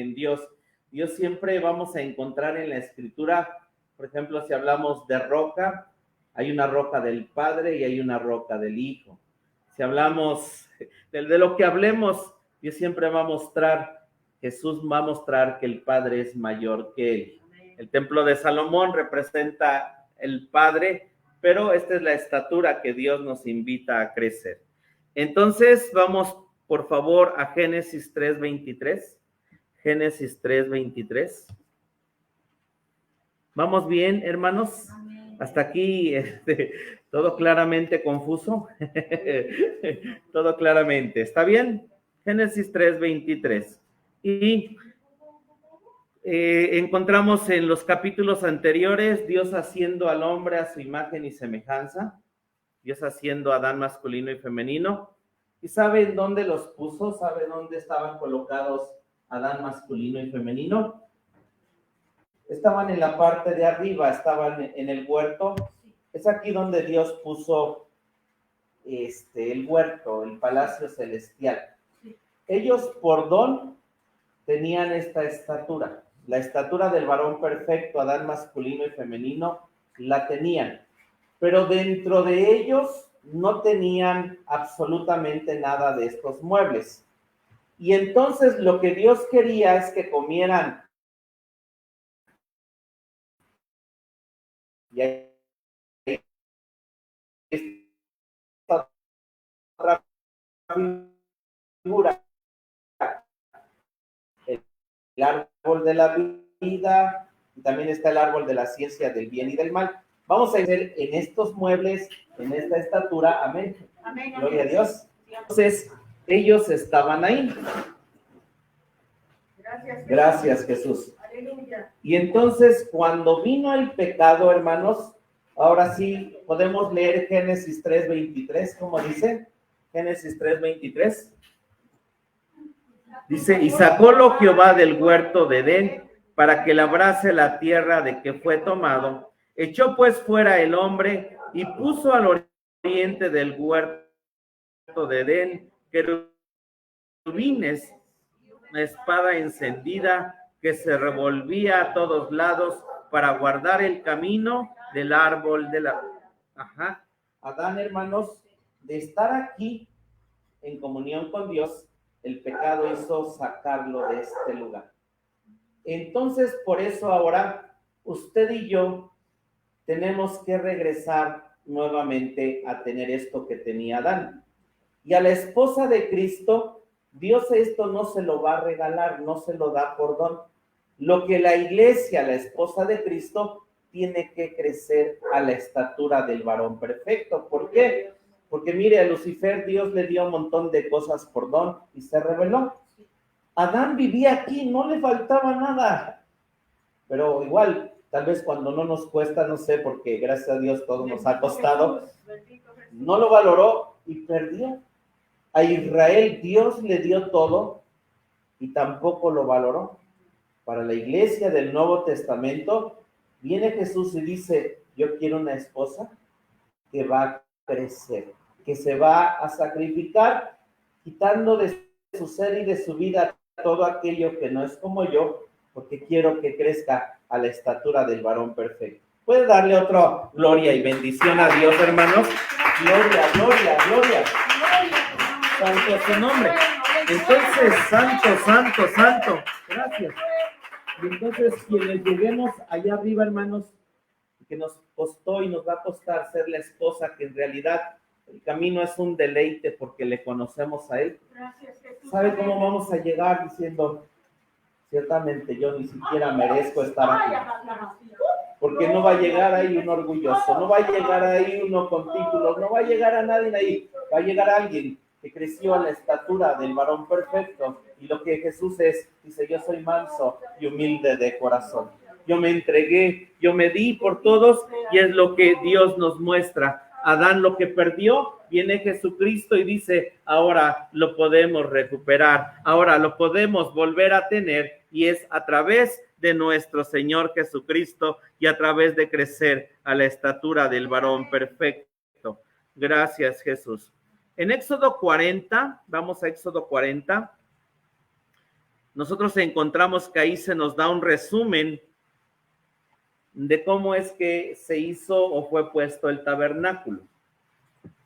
S1: en Dios. Dios siempre vamos a encontrar en la Escritura, por ejemplo, si hablamos de roca, hay una roca del Padre y hay una roca del Hijo. Si hablamos de lo que hablemos, Dios siempre va a mostrar, Jesús va a mostrar que el Padre es mayor que Él. El templo de Salomón representa el Padre, pero esta es la estatura que Dios nos invita a crecer. Entonces, vamos por favor a Génesis 3:23. Génesis 3:23. ¿Vamos bien, hermanos? Hasta aquí, todo claramente confuso. Todo claramente. ¿Está bien? Génesis 3:23. Y encontramos en los capítulos anteriores Dios haciendo al hombre a su imagen y semejanza. Dios haciendo a Adán masculino y femenino. ¿Y saben dónde los puso? ¿Saben dónde estaban colocados Adán masculino y femenino? Estaban en la parte de arriba, estaban en el huerto. Es aquí donde Dios puso el huerto, el palacio celestial. Ellos por don tenían esta estatura. La estatura del varón perfecto, Adán masculino y femenino, la tenían. Pero dentro de ellos no tenían absolutamente nada de estos muebles. Y entonces lo que Dios quería es que comieran. Y ahí está otra figura. El árbol de la vida, y también está el árbol de la ciencia del bien y del mal. Vamos a ver en estos muebles, en esta estatura, amén. Amén. Gloria a Dios. Entonces, ellos estaban ahí. Gracias, Jesús. Aleluya. Y entonces, cuando vino el pecado, hermanos, ahora sí podemos leer Génesis 3:23, ¿cómo dice? Génesis 3:23. Dice, y sacólo Jehová del huerto de Edén para que labrase la tierra de que fue tomado. Echó pues fuera el hombre y puso al oriente del huerto de Edén querubines, una espada encendida que se revolvía a todos lados para guardar el camino del árbol de la... Adán, hermanos, de estar aquí en comunión con Dios, el pecado hizo sacarlo de este lugar. Entonces, por eso ahora, usted y yo tenemos que regresar nuevamente a tener esto que tenía Adán. Y a la esposa de Cristo, Dios esto no se lo va a regalar, no se lo da por don. Lo que la iglesia, la esposa de Cristo, tiene que crecer a la estatura del varón perfecto. ¿Por qué? Porque mire, a Lucifer Dios le dio un montón de cosas por don y se rebeló. Adán vivía aquí, no le faltaba nada. Pero igual, tal vez cuando no nos cuesta, no sé, porque gracias a Dios todo nos ha costado, no lo valoró y perdió. A Israel Dios le dio todo y tampoco lo valoró. Para la iglesia del Nuevo Testamento, viene Jesús y dice, yo quiero una esposa que va a crecer, que se va a sacrificar, quitando de su ser y de su vida todo aquello que no es como yo, porque quiero que crezca a la estatura del varón perfecto. ¿Puede darle otra gloria y bendición a Dios, hermanos? Gloria, gloria, gloria. Santo es su nombre. Entonces, santo. Gracias. Y entonces, quienes lleguemos allá arriba, hermanos, que nos costó y nos va a costar ser la esposa, que en realidad el camino es un deleite porque le conocemos a Él. ¿Sabe cómo vamos a llegar diciendo, ciertamente yo ni siquiera merezco estar aquí? Porque no va a llegar ahí un orgulloso, no va a llegar ahí uno con títulos, no va a llegar a nadie ahí, va a llegar alguien que creció a la estatura del varón perfecto, y lo que Jesús es, dice, yo soy manso y humilde de corazón. Yo me entregué, yo me di por todos, y es lo que Dios nos muestra. Adán lo que perdió, viene Jesucristo y dice, ahora lo podemos recuperar, ahora lo podemos volver a tener, y es a través de nuestro Señor Jesucristo y a través de crecer a la estatura del varón perfecto. Gracias, Jesús. En Éxodo 40, vamos a Éxodo 40, nosotros encontramos que ahí se nos da un resumen de cómo es que se hizo o fue puesto el tabernáculo.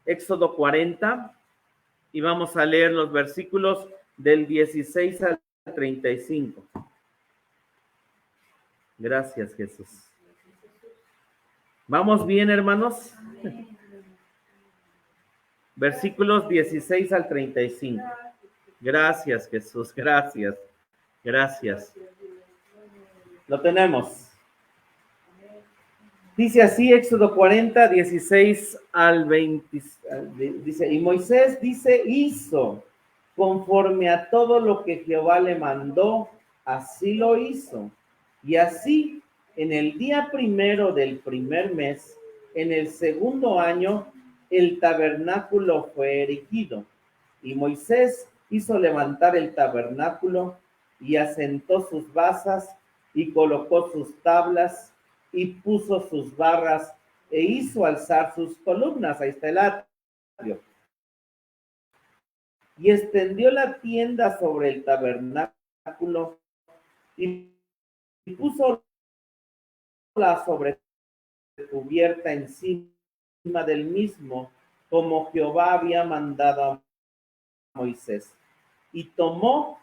S1: Éxodo 40, y vamos a leer los versículos del 16 al 35. Gracias, Jesús. ¿Vamos bien, hermanos? Versículos 16 al 35. Gracias, Jesús, gracias. Lo tenemos. Dice así, Éxodo 40, 16 al 20, dice, y Moisés dice, hizo conforme a todo lo que Jehová le mandó, así lo hizo. Y así, en el día primero del primer mes, en el segundo año, el tabernáculo fue erigido. Y Moisés hizo levantar el tabernáculo y asentó sus basas y colocó sus tablas y puso sus barras e hizo alzar sus columnas. Ahí está el atrio. Y extendió la tienda sobre el tabernáculo y puso la sobrecubierta encima del mismo, como Jehová había mandado a Moisés. Y tomó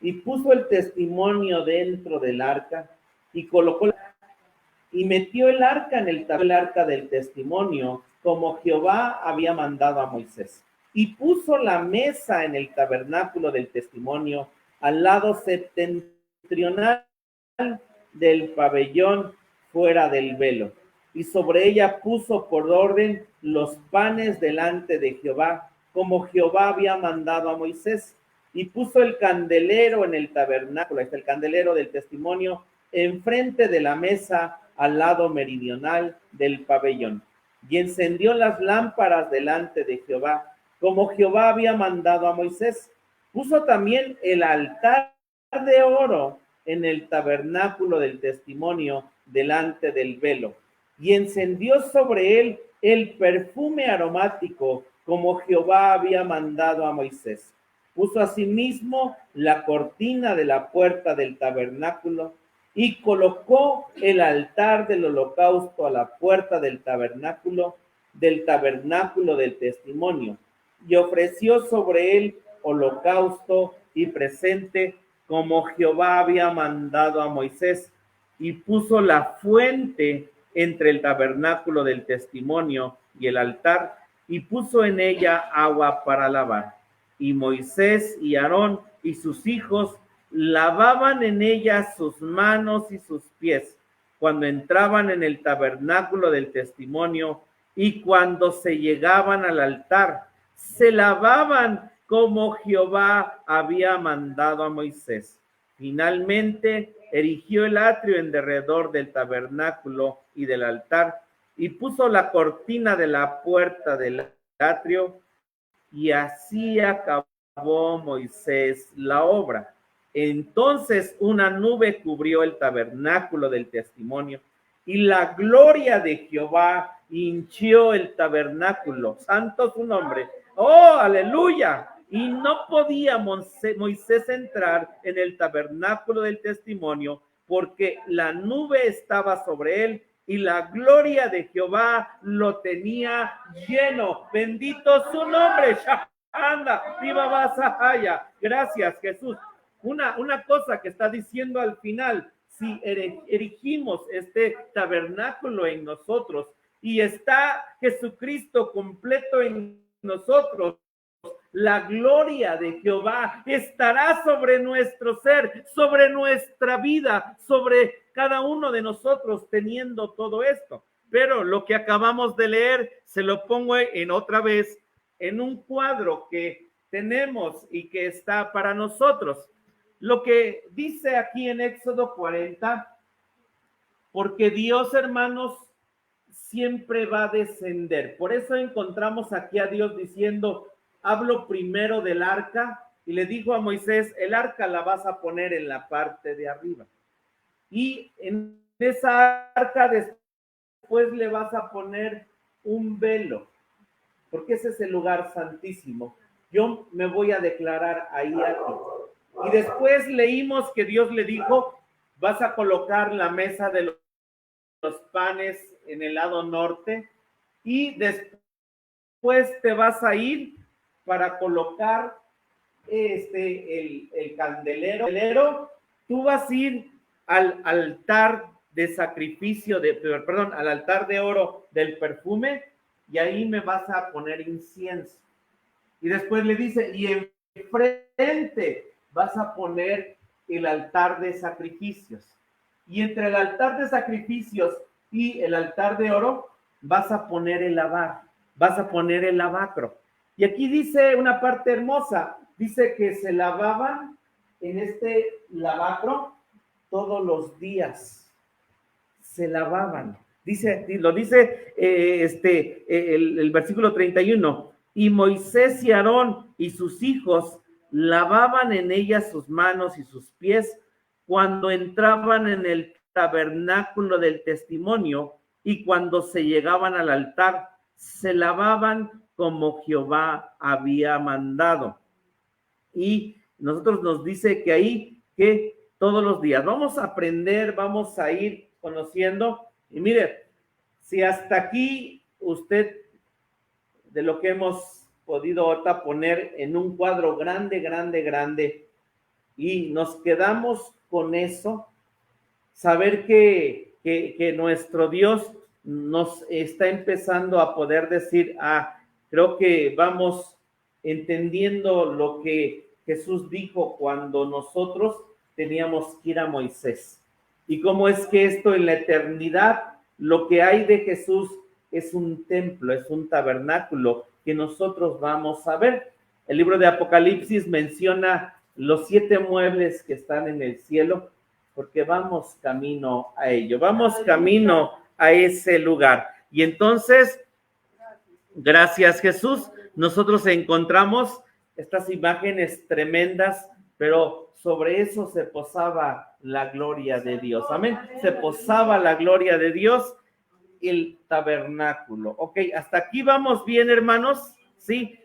S1: y puso el testimonio dentro del arca y colocó y metió el arca en el arca del testimonio, como Jehová había mandado a Moisés. Y puso la mesa en el tabernáculo del testimonio al lado septentrional del pabellón fuera del velo. Y sobre ella puso por orden los panes delante de Jehová, como Jehová había mandado a Moisés. Y puso el candelero en el tabernáculo, ahí está el candelero del testimonio, enfrente de la mesa al lado meridional del pabellón. Y encendió las lámparas delante de Jehová, como Jehová había mandado a Moisés. Puso también el altar de oro en el tabernáculo del testimonio delante del velo. Y encendió sobre él el perfume aromático, como Jehová había mandado a Moisés. Puso asimismo la cortina de la puerta del tabernáculo y colocó el altar del holocausto a la puerta del tabernáculo del testimonio, y ofreció sobre él holocausto y presente, como Jehová había mandado a Moisés, y puso la fuente entre el tabernáculo del testimonio y el altar, y puso en ella agua para lavar. Y Moisés y Aarón y sus hijos lavaban en ella sus manos y sus pies cuando entraban en el tabernáculo del testimonio, y cuando se llegaban al altar, se lavaban como Jehová había mandado a Moisés. Finalmente erigió el atrio en derredor del tabernáculo y del altar, y puso la cortina de la puerta del atrio y así acabó Moisés la obra. Entonces una nube cubrió el tabernáculo del testimonio y la gloria de Jehová hinchió el tabernáculo. Santo su nombre. ¡Oh, aleluya! Y no podía Moisés entrar en el tabernáculo del testimonio porque la nube estaba sobre él y la gloria de Jehová lo tenía lleno. Bendito su nombre. Anda, viva Basahaya. Gracias, Jesús. Una cosa que está diciendo al final, si erigimos este tabernáculo en nosotros y está Jesucristo completo en nosotros, la gloria de Jehová estará sobre nuestro ser, sobre nuestra vida, sobre cada uno de nosotros teniendo todo esto. Pero lo que acabamos de leer, se lo pongo en otra vez en un cuadro que tenemos y que está para nosotros. Lo que dice aquí en Éxodo 40, porque Dios, hermanos, siempre va a descender. Por eso encontramos aquí a Dios diciendo, hablo primero del arca, y le dijo a Moisés, el arca la vas a poner en la parte de arriba. Y en esa arca después le vas a poner un velo, porque ese es el lugar santísimo. Yo me voy a declarar ahí aquí. Y después leímos que Dios le dijo, vas a colocar la mesa de los panes en el lado norte y después te vas a ir para colocar el candelero. Tú vas a ir al altar de sacrificio, al altar de oro del perfume, y ahí me vas a poner incienso. Y después le dice, y enfrente vas a poner el altar de sacrificios. Y entre el altar de sacrificios y el altar de oro vas a poner el lavar, vas a poner el lavacro. Y aquí dice una parte hermosa, dice que se lavaban en este lavacro todos los días. Se lavaban. Lo dice el versículo 31. Y Moisés y Aarón y sus hijos lavaban en ellas sus manos y sus pies cuando entraban en el tabernáculo del testimonio y cuando se llegaban al altar, se lavaban como Jehová había mandado. Y nosotros nos dice que ahí, que todos los días vamos a aprender, vamos a ir conociendo. Y mire, si hasta aquí usted, de lo que hemos podido ahorita poner en un cuadro grande, y nos quedamos con eso, saber que nuestro Dios nos está empezando a poder decir, creo que vamos entendiendo lo que Jesús dijo cuando nosotros teníamos que ir a Moisés. Y cómo es que esto en la eternidad, lo que hay de Jesús es un templo, es un tabernáculo que nosotros vamos a ver. El libro de Apocalipsis menciona los 7 muebles que están en el cielo, porque vamos camino a ello, vamos camino a ese lugar. Y entonces, gracias Jesús, nosotros encontramos estas imágenes tremendas, pero sobre eso se posaba la gloria de Dios. Amén. Se posaba la gloria de Dios, el tabernáculo. Ok, hasta aquí vamos bien, hermanos. Sí.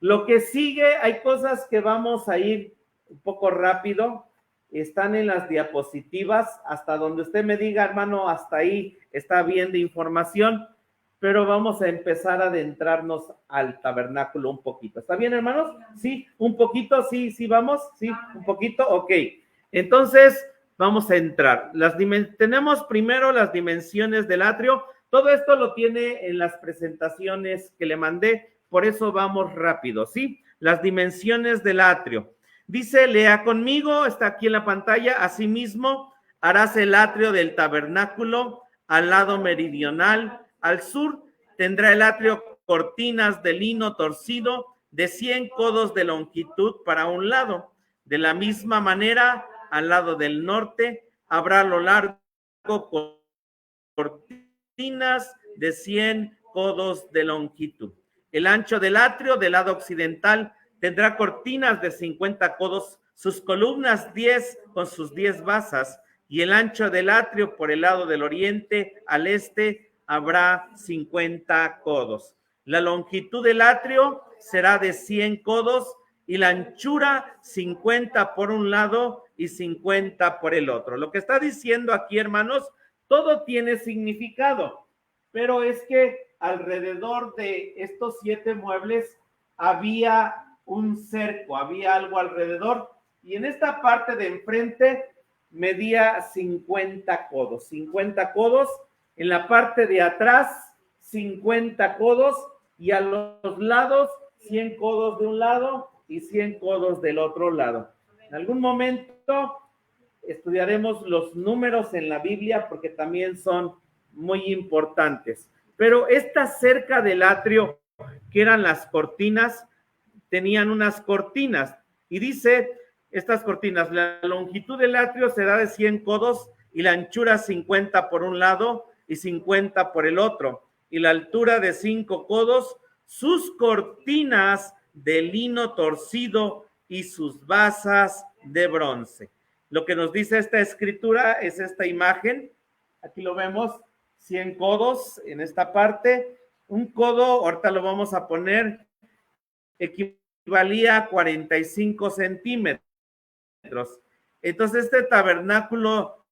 S1: Lo que sigue, hay cosas que vamos a ir un poco rápido. Están en las diapositivas, hasta donde usted me diga, hermano, hasta ahí está bien de información, pero vamos a empezar a adentrarnos al tabernáculo un poquito. ¿Está bien, hermanos? Sí, un poquito, sí, vamos, sí, un poquito, ok. Entonces, vamos a entrar. Tenemos primero las dimensiones del atrio. Todo esto lo tiene en las presentaciones que le mandé, por eso vamos rápido, ¿sí? Las dimensiones del atrio. Dice, lea conmigo, está aquí en la pantalla, asimismo harás el atrio del tabernáculo al lado meridional. Al sur tendrá el atrio cortinas de lino torcido de 100 codos de longitud para un lado. De la misma manera, al lado del norte habrá a lo largo cortinas de 100 codos de longitud. El ancho del atrio del lado occidental tendrá cortinas de 50 codos, sus columnas 10 con sus 10 basas, y el ancho del atrio por el lado del oriente al este habrá 50 codos. La longitud del atrio será de 100 codos y la anchura 50 por un lado y 50 por el otro. Lo que está diciendo aquí, hermanos, todo tiene significado, pero es que alrededor de estos 7 muebles había un cerco, había algo alrededor, y en esta parte de enfrente medía 50 codos, 50 codos, en la parte de atrás 50 codos, y a los lados 100 codos de un lado y 100 codos del otro lado. En algún momento estudiaremos los números en la Biblia porque también son muy importantes. Pero esta cerca del atrio, que eran las cortinas, tenían unas cortinas. Y dice, estas cortinas, la longitud del atrio será de 100 codos y la anchura 50 por un lado y 50 por el otro. Y la altura de 5 codos, sus cortinas de lino torcido y sus basas de bronce. Lo que nos dice esta escritura es esta imagen. Aquí lo vemos, 100 codos en esta parte. Un codo, ahorita lo vamos a poner, equivalía a 45 centímetros. Entonces este tabernáculo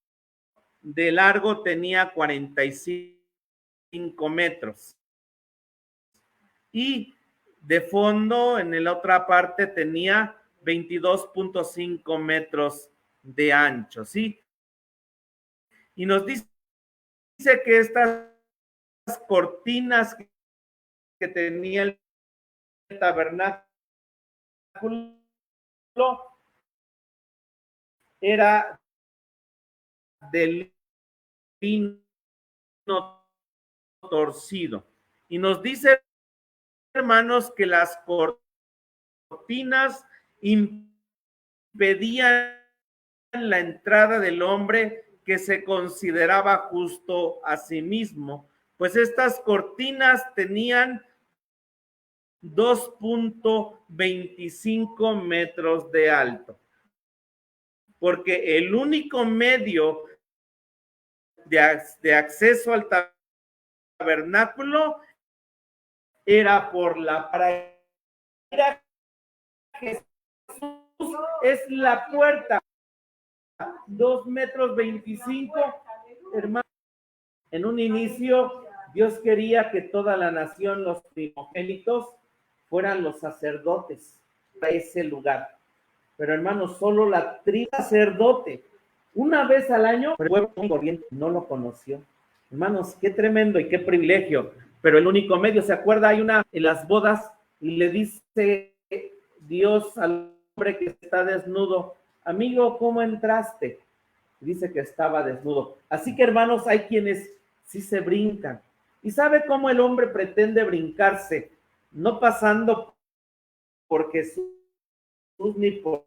S1: de largo tenía 45 metros. Y de fondo, en la otra parte, tenía 22.5 metros de ancho, ¿sí? Y nos dice que estas cortinas que tenía el tabernáculo era de lino torcido. Y nos dice, hermanos, que las cortinas impedían la entrada del hombre que se consideraba justo a sí mismo, pues estas cortinas tenían 2.25 metros de alto, porque el único medio de acceso al tabernáculo era por la pared. Jesús es la puerta, 2.25 metros, hermano. En un inicio, Dios quería que toda la nación, los primogénitos, fueran los sacerdotes a ese lugar. Pero hermanos, solo la tribu sacerdote, una vez al año, el pueblo corriente no lo conoció. Hermanos, qué tremendo y qué privilegio. Pero el único medio, ¿se acuerda? Hay una en las bodas y le dice Dios al hombre que está desnudo: amigo, ¿cómo entraste? Dice que estaba desnudo. Así que, hermanos, hay quienes sí se brincan. ¿Y sabe cómo el hombre pretende brincarse? No pasando por Jesús ni por